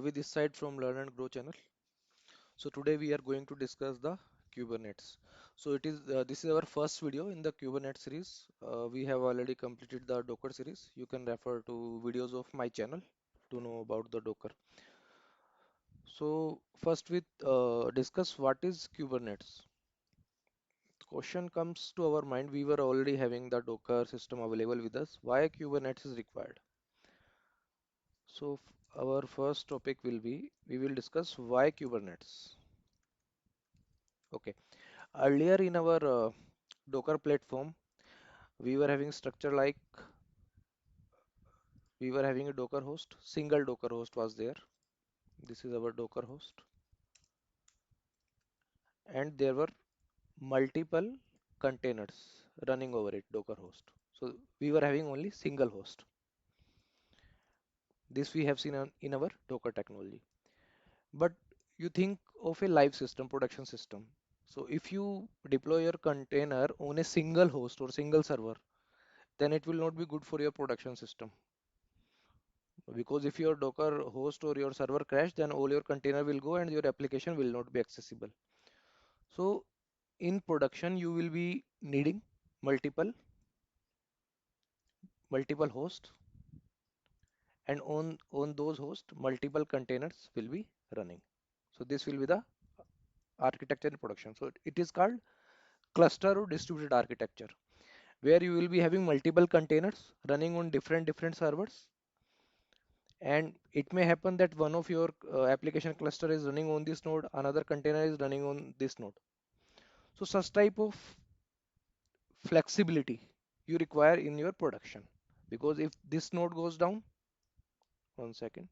Ravi this side from Learn and Grow channel. So today we are going to discuss the Kubernetes. So this is our first video in the Kubernetes series. We have already completed the Docker series. You can refer to videos of my channel to know about the Docker. So first we discuss what is Kubernetes. The question comes to our mind. We were already having the Docker system available with us. Why Kubernetes is required? So our first topic will be we will discuss why Kubernetes. Okay. Earlier in our Docker platform, we were having structure like we were having a Docker host, single Docker host was there. This is our Docker host, and there were multiple containers running over it, Docker host. So we were having only single host. This we have seen in our Docker technology. But you think of a live system, production system. So if you deploy your container on a single host or single server, then it will not be good for your production system. Because if your Docker host or your server crash, then all your container will go and your application will not be accessible. So in production, you will be needing multiple multiple hosts, and on those hosts, multiple containers will be running. So this will be the architecture in production. So it is called cluster or distributed architecture, where you will be having multiple containers running on different servers, and it may happen that one of your application cluster is running on this node, another container is running on this node. So such type of flexibility you require in your production, because if this node goes down, one second,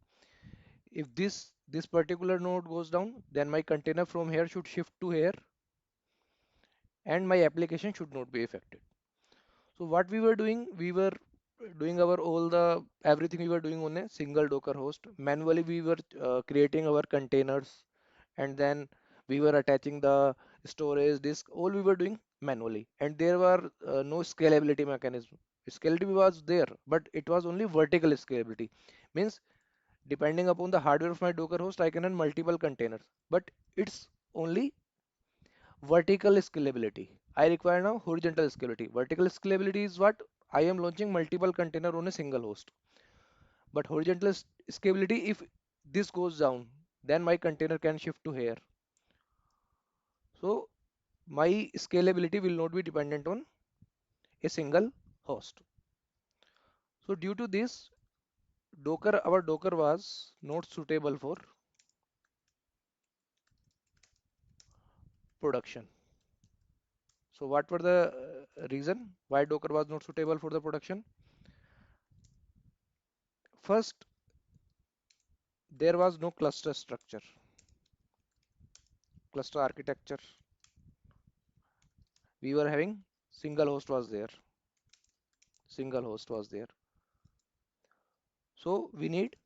if this particular node goes down, then my container from here should shift to here and my application should not be affected. So what we were doing, we were doing our all the everything we were doing on a single Docker host. Manually we were creating our containers, and then we were attaching the storage disk. All we were doing manually, and there were no scalability mechanism. Scalability was there, but it was only vertical scalability. Means depending upon the hardware of my Docker host, I can run multiple containers, but it's only vertical scalability. I require now horizontal scalability. Vertical scalability is what I am launching multiple container on a single host. But horizontal scalability, if this goes down, then my container can shift to here. So my scalability will not be dependent on a single host. So due to this, our Docker was not suitable for production. So what were the reason why Docker was not suitable for the production? First, there was no cluster structure, cluster architecture. We were having single host was there. So we need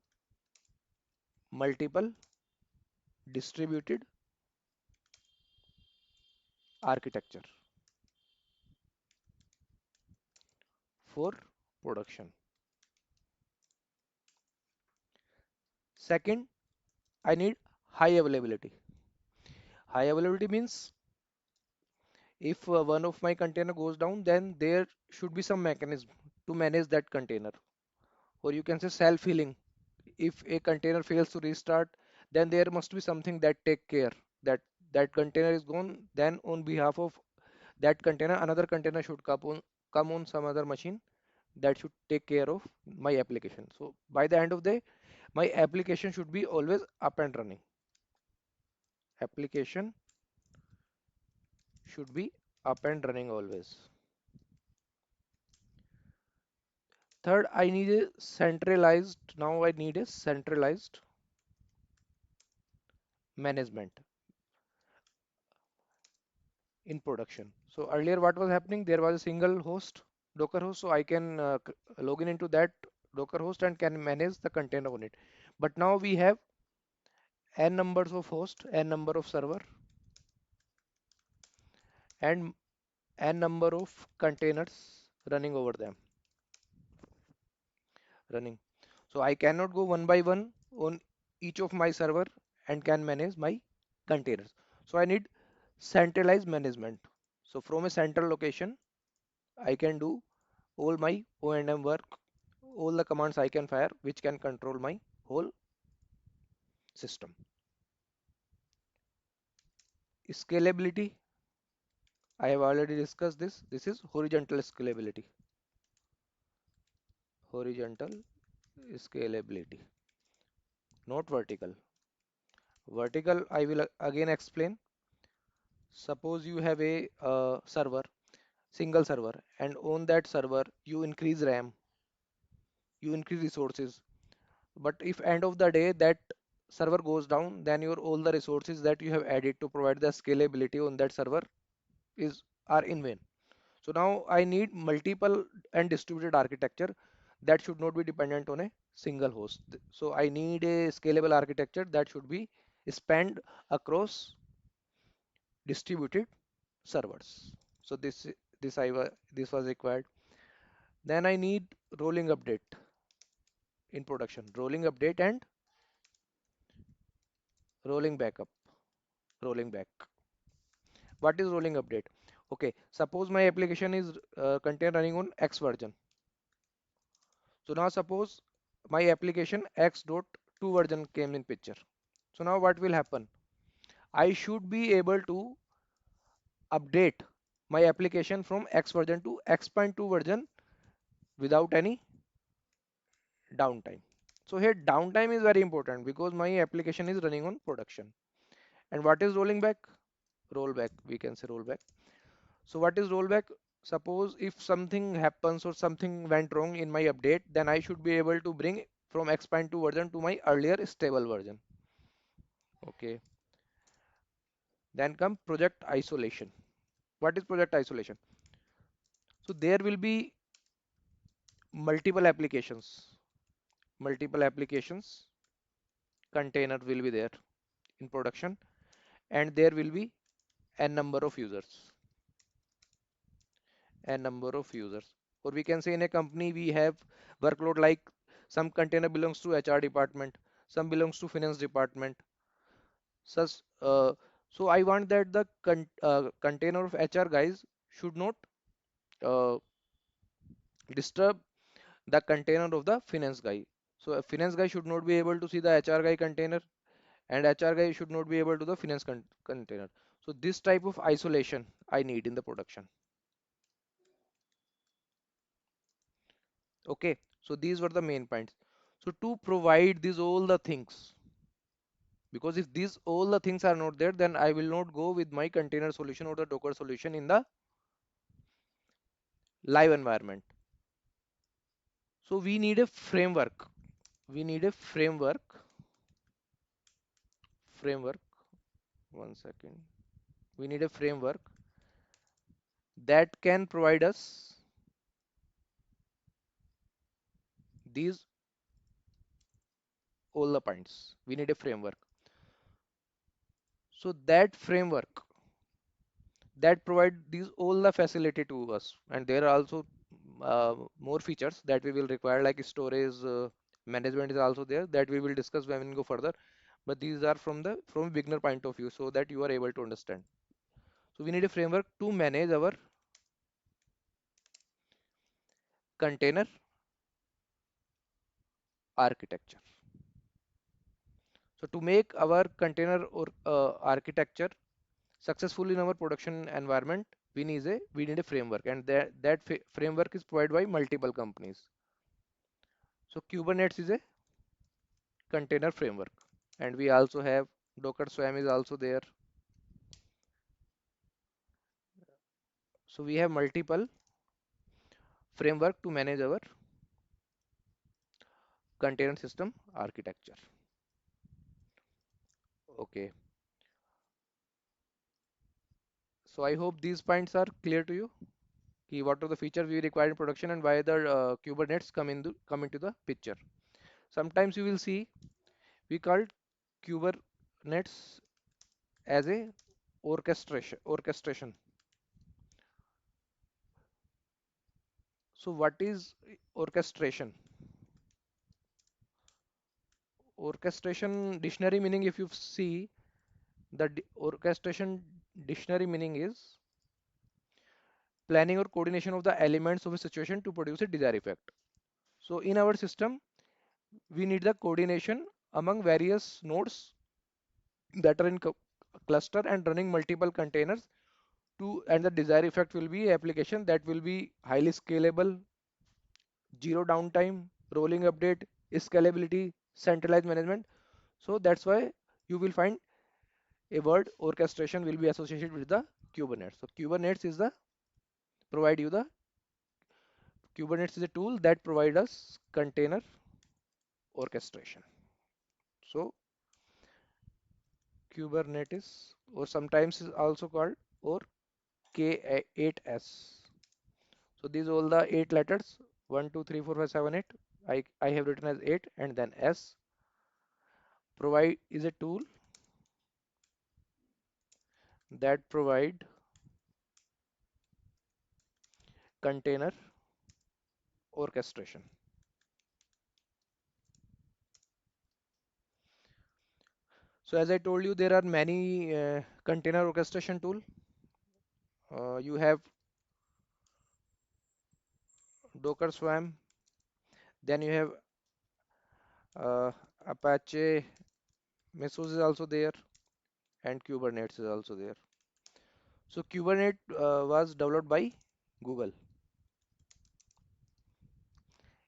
multiple distributed architecture for production. Second, I need high availability. High availability means if one of my container goes down, then there should be some mechanism to manage that container, or you can say self-healing. If a container fails to restart, then there must be something that take care that that container is gone. Then on behalf of that container, another container should come on some other machine that should take care of my application. So by the end of the day, my application should be always up and running. Application should be up and running always. Third, I need a centralized, now I need a centralized management in production. So earlier what was happening, there was a single host, Docker host, so I can log into that Docker host and can manage the container on it. But now we have n numbers of host, n number of server, and n number of containers running over them, running. So I cannot go one by one on each of my server and can manage my containers. So I need centralized management. So from a central location, I can do all my O&M work, all the commands I can fire, which can control my whole system. Scalability, I have already discussed this. This is horizontal scalability. Horizontal scalability, not vertical. Vertical, I will again explain. Suppose you have a server, single server, and on that server you increase RAM, you increase resources. But if end of the day that server goes down, then your all the resources that you have added to provide the scalability on that server is are in vain. So now I need multiple and distributed architecture that should not be dependent on a single host. So I need a scalable architecture that should be spanned across distributed servers. So this was required. Then I need rolling update in production, rolling update and rolling backup, rolling back. What is rolling update? Okay, suppose my application is contain running on X version. So now suppose my application X.2 version came in picture. So now what will happen? I should be able to update my application from X version to X.2 version without any downtime. So here downtime is very important because my application is running on production. And what is rolling back? Rollback, we can say rollback. So what is rollback? Suppose if something happens or something went wrong in my update, then I should be able to bring from X.2 version to my earlier stable version. Okay. Then come project isolation. What is project isolation? So there will be multiple applications. Multiple applications container will be there in production, and there will be a number of users. A number of users. Or we can say in a company we have workload like some container belongs to HR department, some belongs to finance department. Such, so I want that the container of HR guys should not uh, disturb the container of the finance guy. So a finance guy should not be able to see the HR guy container, and HR guy should not be able to the finance container. So this type of isolation I need in the production. Okay, so these were the main points. So to provide these all the things, because if these all the things are not there, then I will not go with my container solution or the Docker solution in the live environment. So we need a framework. We need a framework. One second. We need a framework that can provide us these all the points. We need a framework. So that framework that provide these all the facility to us, and there are also more features that we will require like storage management is also there that we will discuss when we go further, but these are from beginner point of view so that you are able to understand. So we need a framework to manage our container architecture. So to make our container or architecture successful in our production environment, we need a framework, and that framework is provided by multiple companies. So Kubernetes is a container framework, and we also have Docker Swarm is also there. So we have multiple framework to manage our container system architecture. Okay, so I hope these points are clear to you. What are the features we require in production and why the Kubernetes come into the picture. Sometimes you will see we called Kubernetes as a orchestration. So what is orchestration? orchestration dictionary meaning, if you see the orchestration dictionary meaning is planning or coordination of the elements of a situation to produce a desired effect. So in our system, we need the coordination among various nodes that are in cluster and running multiple containers to, and the desired effect will be application that will be highly scalable, zero downtime, rolling update, scalability, centralized management. So that's why you will find a word orchestration will be associated with the Kubernetes. So Kubernetes is the provide you the Kubernetes is a tool that provide us container orchestration. So Kubernetes, or sometimes is also called or K8s. So these all the 8 letters, 1, 2, 3, 4, 5, 7, 8. I have written as 8, and then S. Provide is a tool that provide container orchestration. So as I told you, there are many container orchestration tool. You have Docker Swarm, then you have Apache Mesos is also there, and Kubernetes is also there. So Kubernetes was developed by Google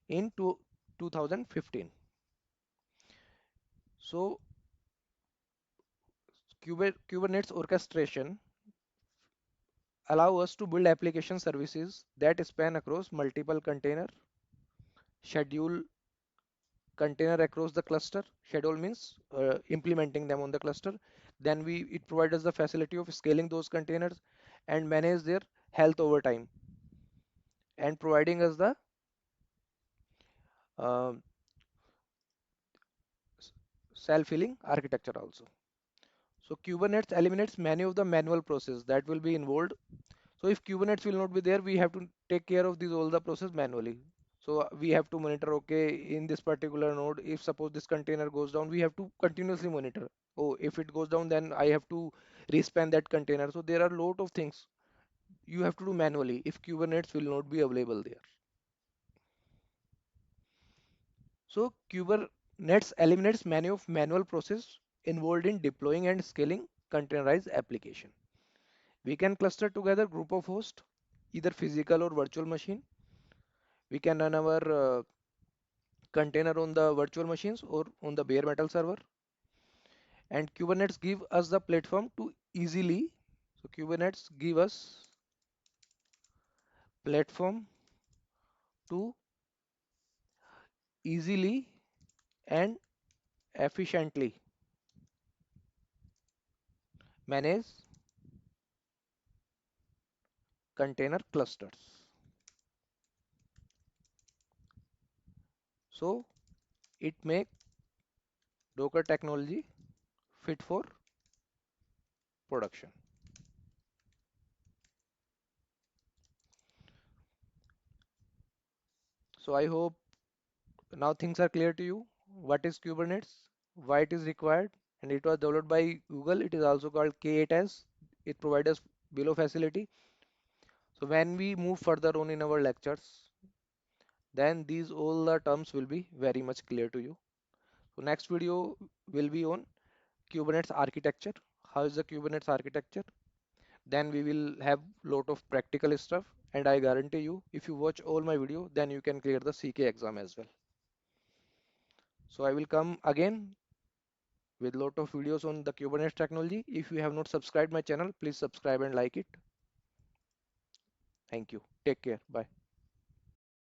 in 2015. So Kubernetes orchestration allow us to build application services that span across multiple container, schedule container across the cluster. Schedule means implementing them on the cluster. Then it provides us the facility of scaling those containers and manage their health over time, and providing us the um, self-healing architecture also. So Kubernetes eliminates many of the manual process that will be involved. So if Kubernetes will not be there, we have to take care of these all the process manually. So we have to monitor, okay, in this particular node, if suppose this container goes down, we have to continuously monitor. Oh, if it goes down, then I have to respan that container. So there are a lot of things you have to do manually if Kubernetes will not be available there. So Kubernetes eliminates many of manual process involved in deploying and scaling containerized application. We can cluster together group of hosts, either physical or virtual machine. We can run our container on the virtual machines or on the bare metal server. And Kubernetes give us the platform to easily, so Kubernetes give us platform to easily and efficiently manage container clusters. So it make Docker technology fit for production. So I hope now things are clear to you. What is Kubernetes? Why it is required? And it was developed by Google. It is also called K8s. It provides us below facility. So when we move further on in our lectures, then these all the terms will be very much clear to you. So next video will be on Kubernetes architecture. How is the Kubernetes architecture? Then we will have lot of practical stuff, and I guarantee you, if you watch all my video, then you can clear the CK exam as well. So I will come again with lot of videos on the Kubernetes technology. If you have not subscribed my channel, please subscribe and like it. Thank you. Take care. Bye.